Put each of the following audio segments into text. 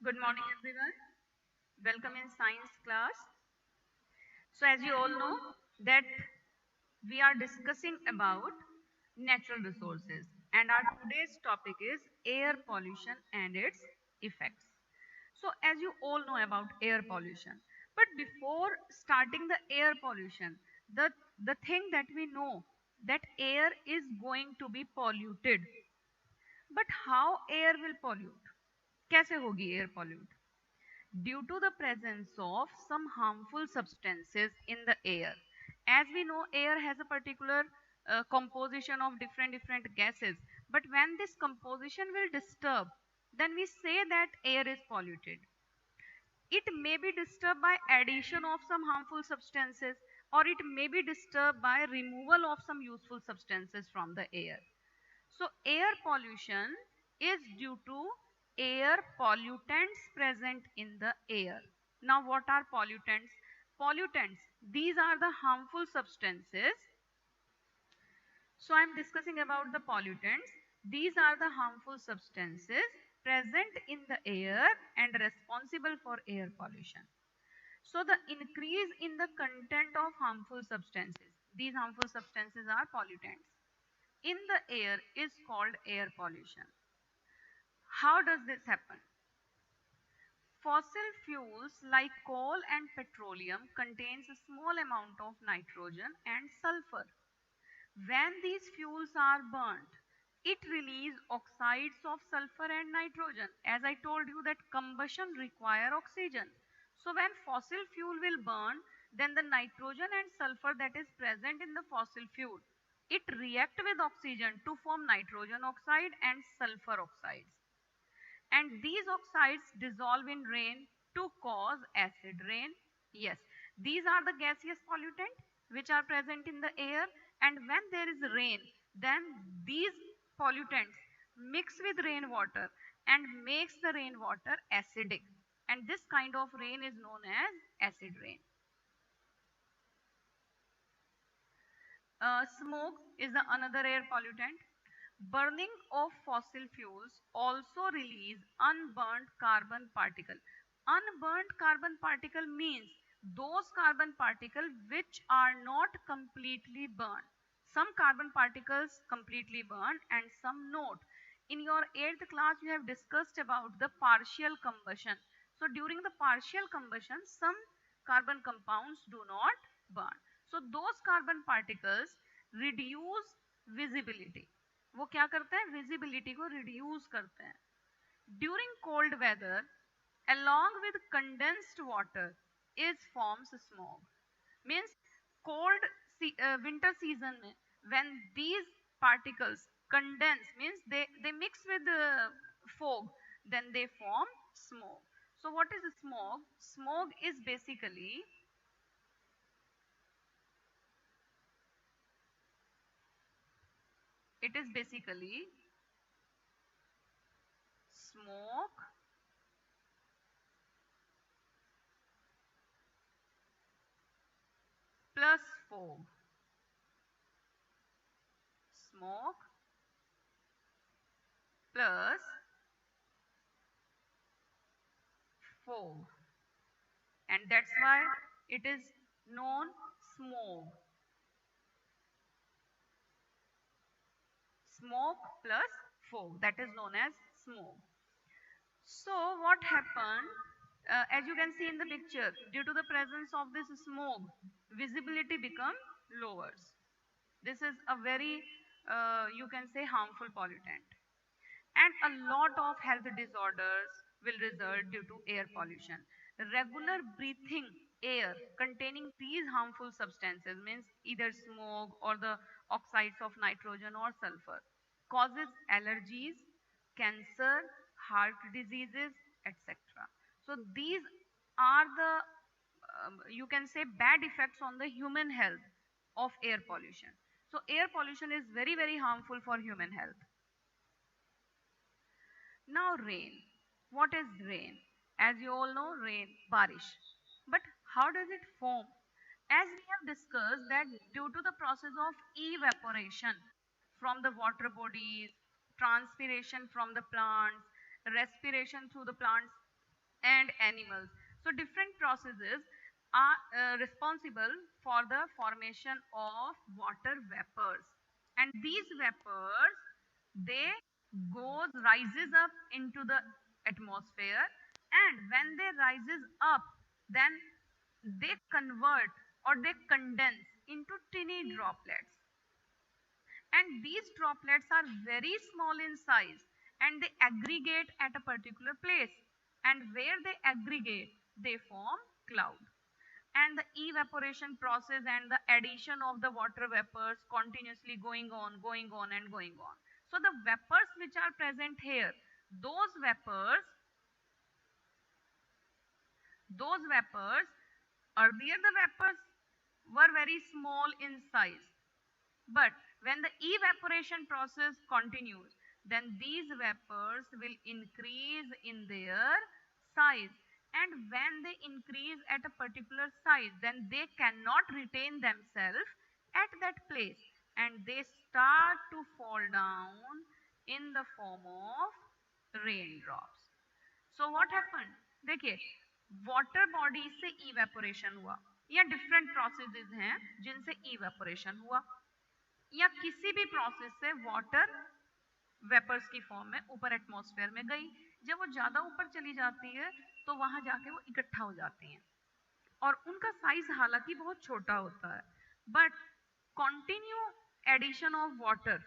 Good morning, everyone. Welcome in science class. So, as you all know, that we are discussing about natural resources, and our today's topic is air pollution and its effects. So, as you all know about air pollution, but before starting the air pollution, the thing that we know that air is going to be polluted. But how air will pollute? कैसे होगी air pollute? Due to the presence of some harmful substances in the air. As we know, air has a particular composition of different gases, but when this composition will disturb, then we say that air is polluted. It may be disturbed by addition of some harmful substances, or it may be disturbed by removal of some useful substances from the air. So air pollution is due to air pollutants present in the air. Now what are pollutants? Pollutants, these are the harmful substances. So I am discussing about the pollutants. These are the harmful substances present in the air and responsible for air pollution. So the increase in the content of harmful substances, these harmful substances are pollutants, in the air is called air pollution. How does this happen? Fossil fuels like coal and petroleum contains a small amount of nitrogen and sulfur. When these fuels are burnt, it releases oxides of sulfur and nitrogen. As I told you that combustion require oxygen. So when fossil fuel will burn, then the nitrogen and sulfur that is present in the fossil fuel, it react with oxygen to form nitrogen oxide and sulfur oxides. And these oxides dissolve in rain to cause acid rain. Yes, these are the gaseous pollutants which are present in the air, and when there is rain, then these pollutants mix with rainwater and makes the rainwater acidic, and this kind of rain is known as acid rain. Smoke is the another air pollutant. Burning of fossil fuels also release unburnt carbon particle. Unburnt carbon particle means those carbon particles which are not completely burned. Some carbon particles completely burn and some not. In your 8th class, you have discussed about the partial combustion. So during the partial combustion, some carbon compounds do not burn. So those carbon particles reduce visibility. वो क्या करते हैं? Visibility को reduce करते हैं. During cold weather, along with condensed water, is forms smog. Means cold winter season में, when these particles condense, means they mix with the fog, then they form smoke. So what is smog? Smog is basically smoke plus fog. Smoke plus fog, and that's why it is known smog. Smoke plus fog, that is known as smoke. So what happened, as you can see in the picture, due to the presence of this smoke, visibility become lower. This is a very, you can say, harmful pollutant. And a lot of health disorders will result due to air pollution. Regular breathing air containing these harmful substances, means either smoke or the oxides of nitrogen or sulfur, causes allergies, cancer, heart diseases, etc. So these are the, you can say, bad effects on the human health of air pollution. So air pollution is very harmful for human health. Now rain. What is rain? As you all know, rain, barish. But how does it form? As we have discussed that due to the process of evaporation from the water bodies, transpiration from the plants, respiration through the plants, and animals. So different processes are responsible for the formation of water vapors, and these vapors, they rises up into the atmosphere, and when they rises up, then they convert or they condense into tiny droplets, and these droplets are very small in size, and they aggregate at a particular place, and where they aggregate they form cloud, and the evaporation process and the addition of the water vapors continuously going on and going on. So the vapors which are present here, those vapors those vapors, earlier the vapors were very small in size, but when the evaporation process continues, then these vapors will increase in their size. And when they increase at a particular size, then they cannot retain themselves at that place, and they start to fall down in the form of raindrops. So what happen, देखिए water body से evaporation हुआ, या different processes हैं जिनसे evaporation हुआ, या किसी भी प्रोसेस से वाटर वेपर्स की फॉर्म में ऊपर एटमॉस्फेयर में गई, जब वो ज़्यादा ऊपर चली जाती है तो वहाँ जाके वो इकट्ठा हो जाती हैं, और उनका साइज हालांकि बहुत छोटा होता है, but continue addition of water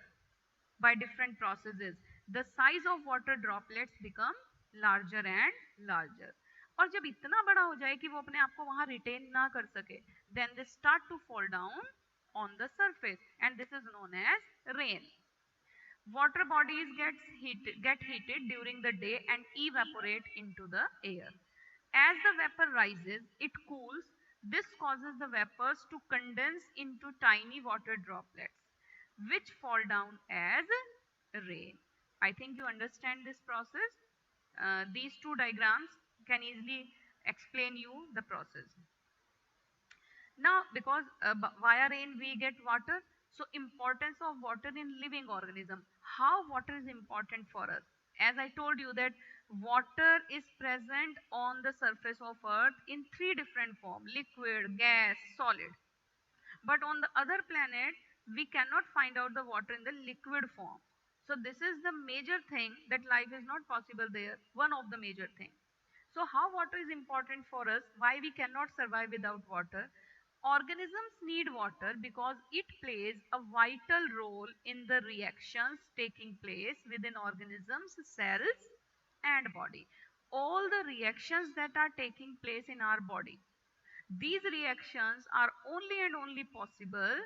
by different processes, the size of water droplets become larger and larger. और जब इतना बड़ा हो जाए कि वो अपने आप को वहाँ retain ना कर सके, then they start to fall down on the surface, and this is known as rain. Water bodies get heated during the day and evaporate into the air. As the vapor rises, it cools. This causes the vapors to condense into tiny water droplets, which fall down as rain. I think you understand this process. These two diagrams can easily explain you the process. Now, because via rain we get water, so importance of water in living organism. How water is important for us? As I told you that water is present on the surface of earth in three different forms: liquid, gas, solid. But on the other planet, we cannot find out the water in the liquid form. So this is the major thing, that life is not possible there, one of the major things. So how water is important for us, why we cannot survive without water? Organisms need water because it plays a vital role in the reactions taking place within organisms, cells and body. All the reactions that are taking place in our body, these reactions are only and only possible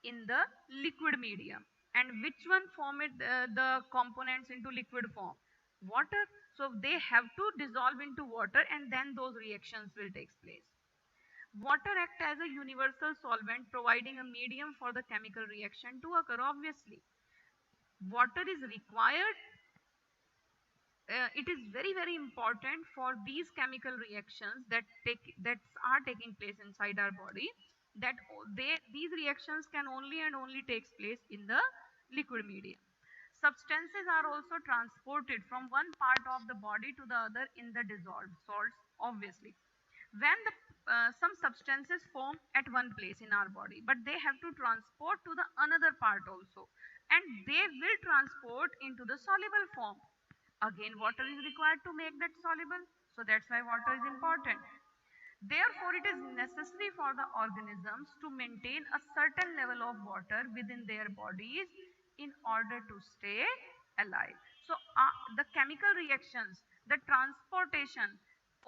in the liquid medium. And which one form the components into liquid form? Water. So they have to dissolve into water, and then those reactions will take place. Water acts as a universal solvent, providing a medium for the chemical reaction to occur. Obviously, water is required. It is very important for these chemical reactions that are taking place inside our body, that these reactions can only and only takes place in the liquid medium. Substances are also transported from one part of the body to the other in the dissolved salts, obviously. When some substances form at one place in our body, but they have to transport to the another part also, and they will transport into the soluble form. Again, water is required to make that soluble, so that's why water is important. Therefore, it is necessary for the organisms to maintain a certain level of water within their bodies in order to stay alive. So, the chemical reactions, the transportation,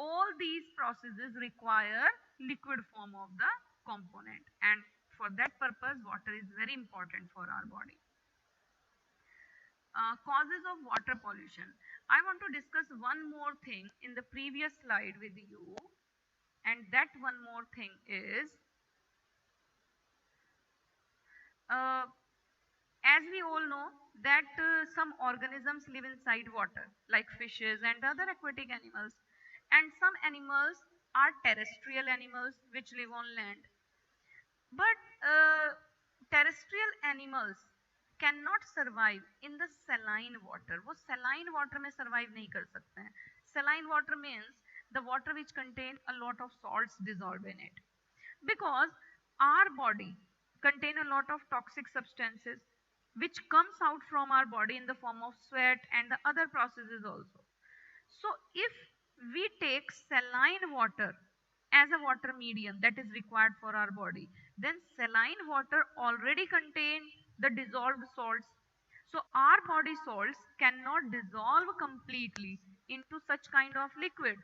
all these processes require liquid form of the component, and for that purpose, water is very important for our body. Causes of water pollution. I want to discuss one more thing in the previous slide with you, and that one more thing is, uh, as we all know that some organisms live inside water, like fishes and other aquatic animals, and some animals are terrestrial animals which live on land. But terrestrial animals cannot survive in the saline water. वो saline water में survive नहीं कर सकते हैं. Saline water means the water which contain a lot of salts dissolved in it. Because our body contain a lot of toxic substances which comes out from our body in the form of sweat and the other processes also. So if we take saline water as a water medium that is required for our body, then saline water already contain the dissolved salts. So our body salts cannot dissolve completely into such kind of liquid.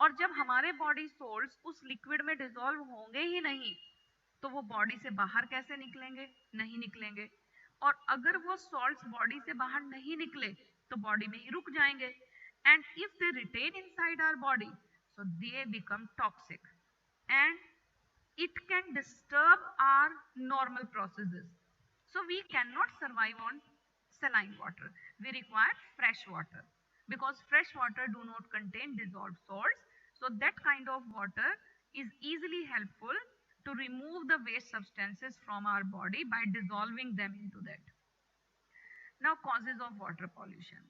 और जब हमारे body souls उस liquid में dissolve होंगे ही नहीं, तो वो body से बाहर कैसे निकलेंगे? नहीं निकलेंगे। और अगर वो सॉल्ट्स बॉडी से बाहर नहीं निकले तो बॉडी में ही रुक जाएंगे, and if they retain inside our body, so they become toxic and it can disturb our normal processes. So we cannot survive on saline water. We require fresh water because fresh water do not contain dissolved salts. So that kind of water is easily helpful to remove the waste substances from our body by dissolving them into that. Now, causes of water pollution.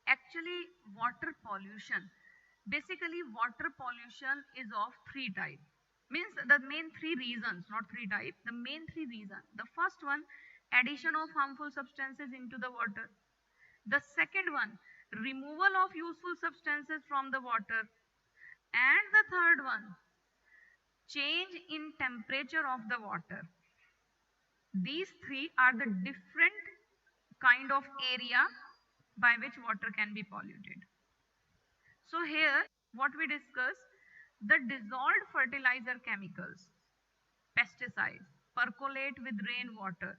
Actually, water pollution, basically water pollution is of three types. Means the main three reasons, not three types, the main three reasons. The first one, addition of harmful substances into the water. The second one, removal of useful substances from the water. And the third one, change in temperature of the water. These three are the different kind of area by which water can be polluted. So here what we discuss, the dissolved fertilizer chemicals, pesticides percolate with rainwater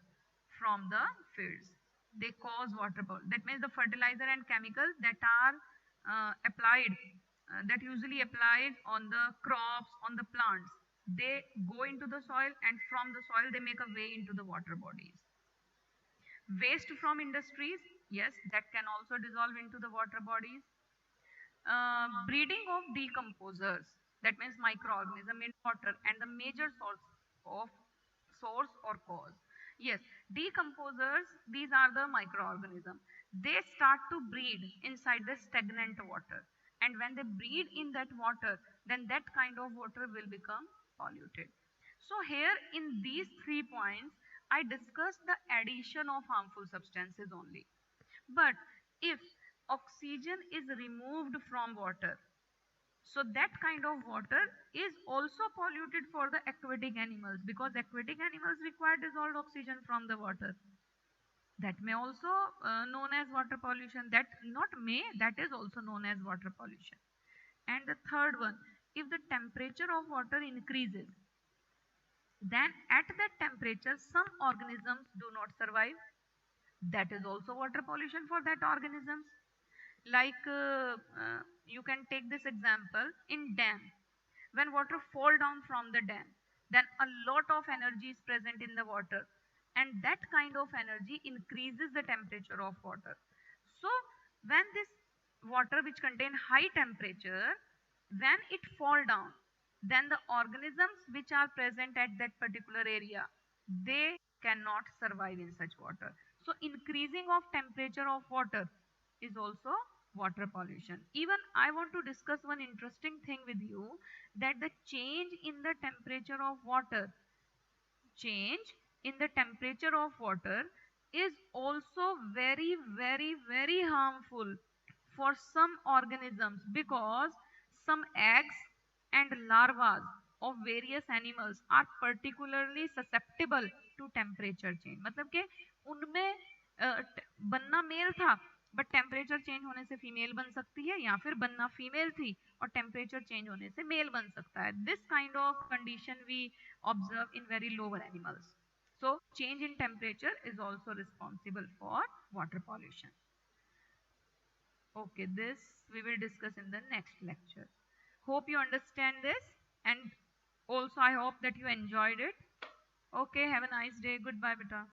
from the fields. They cause water pollution. That means the fertilizer and chemicals that are applied, that usually applied on the crops, on the plants, they go into the soil and from the soil they make a way into the water bodies. Waste from industries, yes, that can also dissolve into the water bodies. Breeding of decomposers, that means microorganism in water, and the major source or cause. Yes, decomposers, these are the microorganisms. They start to breed inside the stagnant water, and when they breed in that water, then that kind of water will become polluted. So here in these 3 points, I discussed the addition of harmful substances only. But if oxygen is removed from water, so that kind of water is also polluted for the aquatic animals, because aquatic animals require dissolved oxygen from the water. That may also known as water pollution. That not may, that is also known as water pollution. And the third one, if the temperature of water increases, then at that temperature some organisms do not survive. That is also water pollution for that organisms. Like you can take this example in dam. When water fall down from the dam, then a lot of energy is present in the water, and that kind of energy increases the temperature of water. So when this water which contain high temperature, when it fall down, then the organisms which are present at that particular area, they cannot survive in such water. So increasing of temperature of water is also water pollution. Even I want to discuss one interesting thing with you, that the change in the temperature of water, change in the temperature of water is also very harmful for some organisms, because some eggs and larvae of various animals are particularly susceptible to temperature change. मतलब कि उनमें बनना mail था, but temperature change होने से female बन सकती है, या फिर बनना फीमेल थी और टेम्परेचर चेंज होने से मेल बन सकता है. This kind of condition we observe in very lower animals. So change in temperature is also responsible for water pollution. Okay, this we will discuss in the next lecture. Hope you understand this, and also I hope that you enjoyed it. Okay, have a nice day. Goodbye, beta.